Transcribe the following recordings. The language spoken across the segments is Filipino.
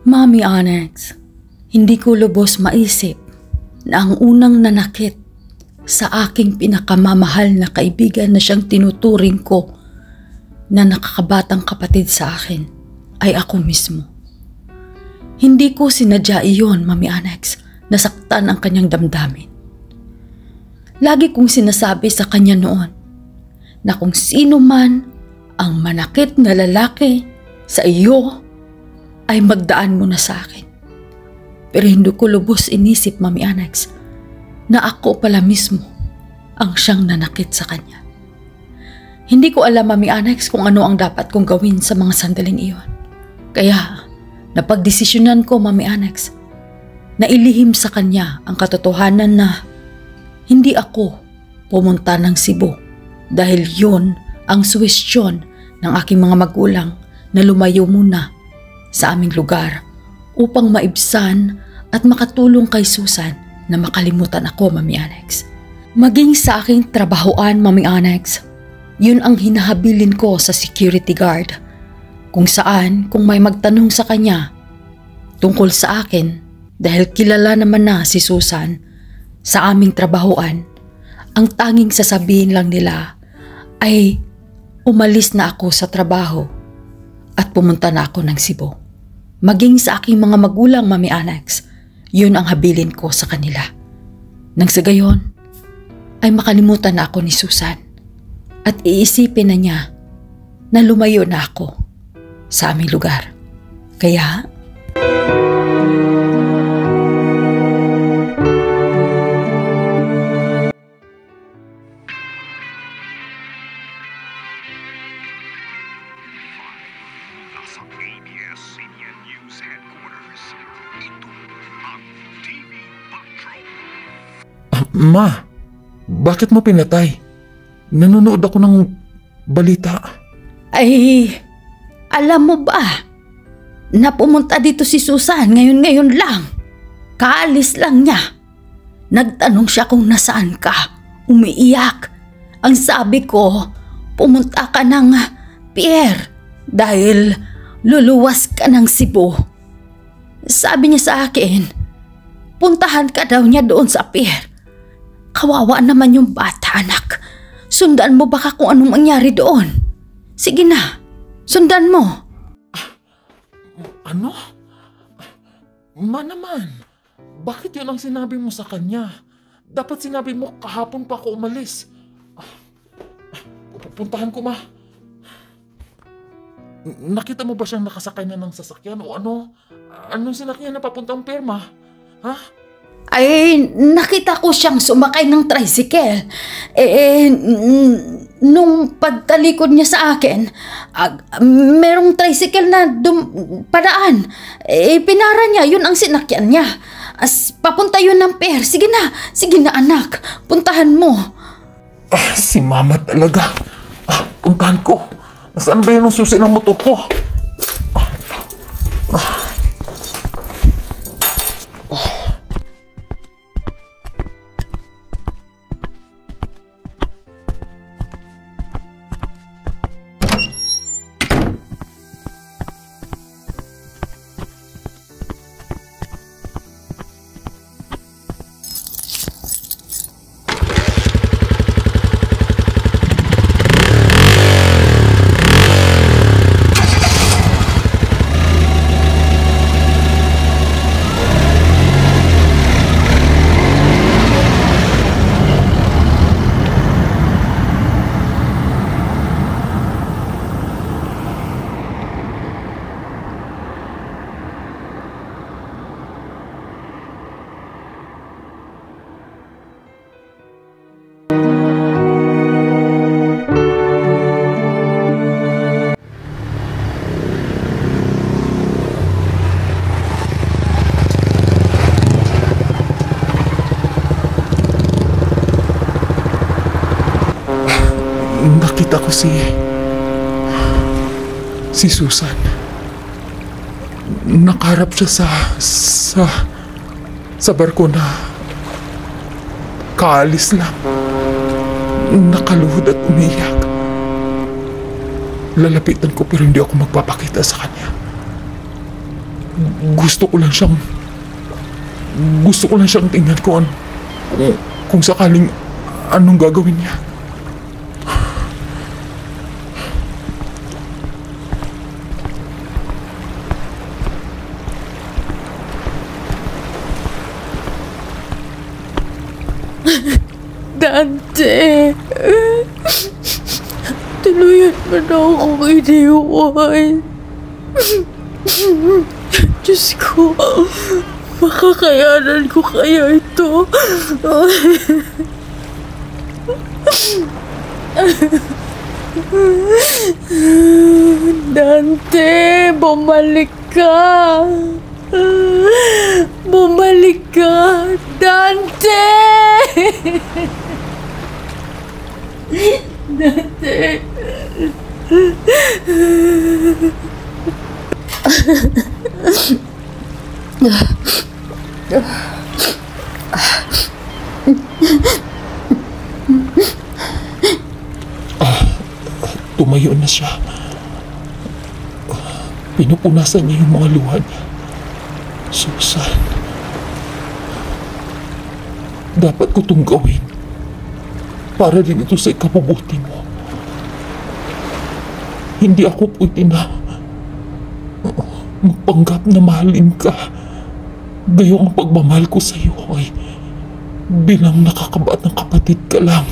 Mami Onyx, hindi ko lubos maisip na ang unang nanakit sa aking pinakamamahal na kaibigan na siyang tinuturing ko na nakakabatang kapatid sa akin ay ako mismo. Hindi ko sinadya iyon, Mami Onyx, nasaktan ang kanyang damdamin. Lagi kong sinasabi sa kanya noon na kung sino man ang manakit na lalaki sa iyo ay magdaan mo na sa akin. Pero hindi ko lubos inisip, Mami Onyx, na ako pala mismo ang siyang nanakit sa kanya. Hindi ko alam, Mami Onyx, kung ano ang dapat kong gawin sa mga sandaling iyon. Kaya napagdesisyonan ko, Mami Onyx, na ilihim sa kanya ang katotohanan na hindi ako pumunta ng Cebu dahil yun ang suwestyon ng aking mga magulang na lumayo muna sa aming lugar upang maibsan at makatulong kay Susan na makalimutan ako, Mami Onyx. Maging sa aking trabahoan, Mami Onyx, yun ang hinahabilin ko sa security guard. Kung saan, kung may magtanong sa kanya tungkol sa akin, dahil kilala naman na si Susan sa aming trabahoan, ang tanging sasabihin lang nila ay umalis na ako sa trabaho at pumunta na ako ng Cebu. Maging sa aking mga magulang, Mami Onyx, yun ang habilin ko sa kanila. Nang sa gayon, ay makalimutan na ako ni Susan at iisipin na niya na lumayo na ako sa aming lugar. Kaya, Ma, bakit mo pinatay? Nanonood ako ng balita. ay, alam mo ba na pumunta dito si Susan ngayon lang? Kaalis lang niya. Nagtanong siya kung nasaan ka. Umiiyak. Ang sabi ko, pumunta ka ng pier dahil luluwas ka ng Cebu. Sabi niya sa akin, puntahan ka daw niya doon sa pier. Kawawa naman yung bata, anak. Sundan mo baka kung anong mangyari doon. Sige na, sundan mo. Ano? Ma naman, bakit yun ang sinabi mo sa kanya? Dapat sinabi mo kahapon pa ako umalis. Pupuntahan ko, Ma. Nakita mo ba siyang nakasakay na ng sasakyan o ano? Anong sinakyan na papuntang pier, Ma? Ha? Ay, nakita ko siyang sumakay ng tricycle. Nung pagtalikod niya sa akin, merong tricycle na padaan. Pinara niya, yun ang sinakyan niya. Papunta yun ng pier. Sige na anak, puntahan mo. Si Mama talaga. Puntahan ko. Nasaan ba yun ang susi ng motor ko? Nakita ko si Susan. Nakaharap siya sa barko na kaalis lang. Nakaluhod at umiyak. Lalapitan ko pero hindi ako magpapakita sa kanya. Gusto ko lang siyang... Gusto ko lang siyang tingnan kung sakaling anong gagawin niya. Dante! Tuluyan mo na akong iniwan. Diyos ko, makakayanan ko kaya ito? Dante, bumalik ka! Bumalik ka, Dante! Dante. Tumayo na siya. Pinupunasan niya yung mga luha niya. Susan, dapat ko itong gawin para rin ito sa ikabubuti mo. Hindi ako pwede na magpanggap na mahalin ka. Gayong ang pagmamahal ko sa iyo ay bilang nakakabatang kapatid ka lang.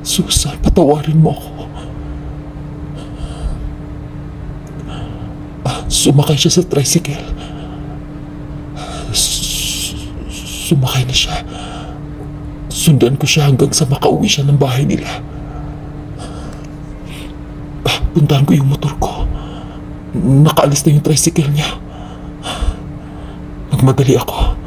Susan, patawarin mo ako. Sumakay siya sa tricycle. Sumakay na siya. Sundan ko siya hanggang sa makauwi siya ng bahay nila. Puntahan ko yung motor ko. Nakaalis na yung tricycle niya. Nagmadali ako.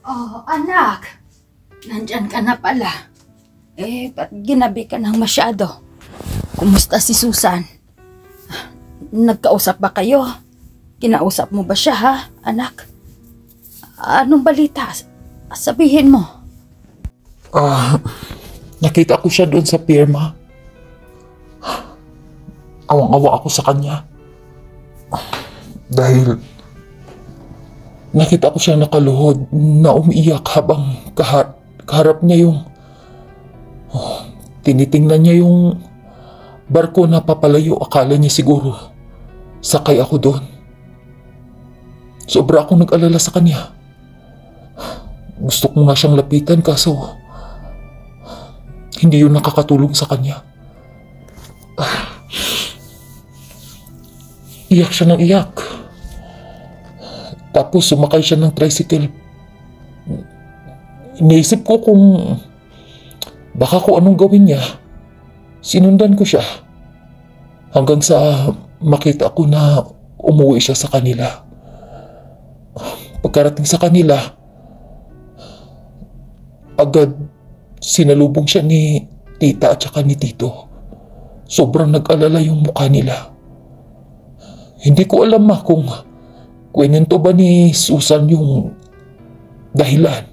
Oh, anak. Nandyan ka na pala. Ba't ginabi ka nang masyado? Kumusta si Susan? Nagkausap ba kayo? Kinausap mo ba siya, ha, anak? Anong balita? Sabihin mo. Nakita ko siya doon sa pirma. Awang-awa ako sa kanya. Dahil nakita ko siya nakaluhod na umiiyak habang kaharap niya yung... tinitingnan niya yung barko na papalayo. Akala niya siguro sakay ako doon. Sobra akong nag-alala sa kanya. Gusto ko nga siyang lapitan kaso hindi yun nakakatulong sa kanya. Iyak siya ng iyak. Tapos sumakay siya ng tricycle. Iniisip ko kung baka kung anong gawin niya. Sinundan ko siya hanggang sa makita ko na umuwi siya sa kanila. Pagkarating sa kanila, agad sinalubong siya ni tita at saka ni tito. Sobrang nag-alala yung mukha nila. Hindi ko alam kung kwento ba ni Susan yung dahilan.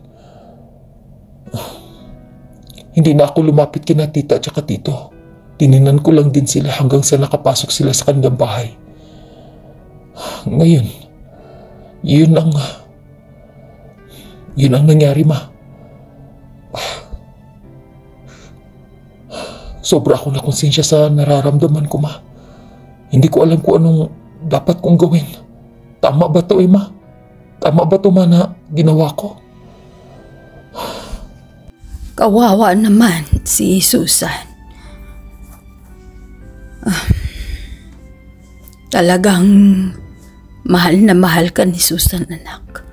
Hindi na ako lumapit kina tita at saka tito. Tininan ko lang din sila hanggang sa nakapasok sila sa kanilang bahay. Ngayon, yun ang nangyari, ma. Sobra ako nakonsensya sa nararamdaman ko, ma. Hindi ko alam kung anong dapat kong gawin. Tama ba to, ma? Tama ba to, ma, na ginawa ko? Kawawa naman si Susan. Talagang mahal na mahal ka ni Susan, anak.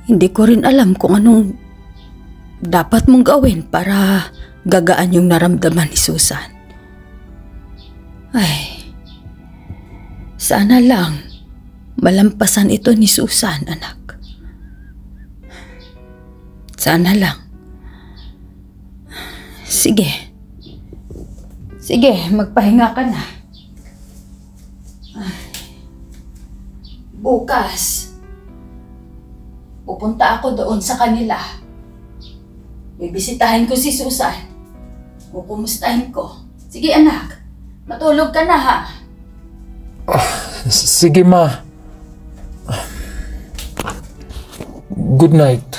Hindi ko rin alam kung anong dapat mong gawin para gagaan yung naramdaman ni Susan. Ay, sana lang malampasan ito ni Susan, anak. Sana lang. Sige. Sige, magpahinga ka na. Bukas, pupunta ako doon sa kanila. Bibisitahin ko si Susan. Kukumustahin ko. Sige anak, matulog ka na ha. Sige ma. Good night.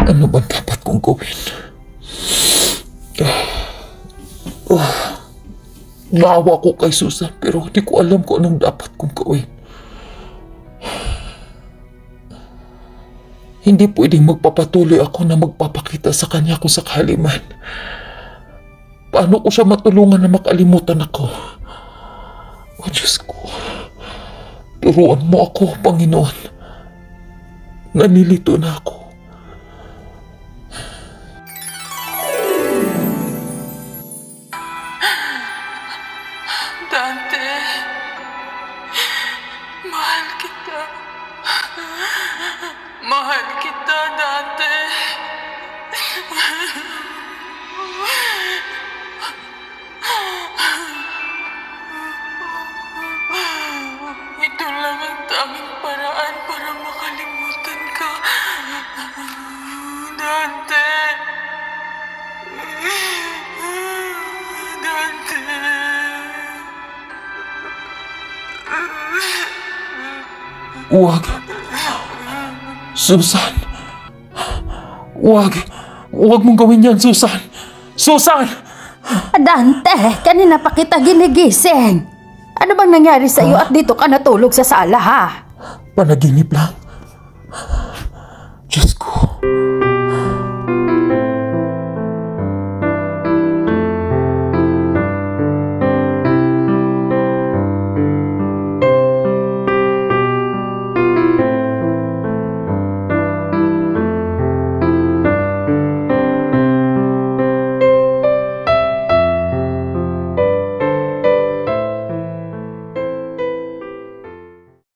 Ano ba dapat kong gawin? Naawa ko kay Susan pero hindi ko alam kung anong dapat kong gawin. Hindi pwedeng magpapatuloy ako na magpapakita sa kanya kung sakali man. Paano ko siya matulungan na makalimutan ako? O Diyos ko, turuan mo ako, Panginoon. Nalilito na ako. Dante, mahal kita. Mahal kita, Dante. Ito lang ang tanging paraan para makalimutan ka. Dante. Dante. Huwag. Susan. Huwag. Huwag mong gawin yan, Susan. Susan! Dante, kanina pa kita ginigising. Ano bang nangyari sa iyo at dito ka natulog sa sala ha? Panaginip lang. Diyos ko.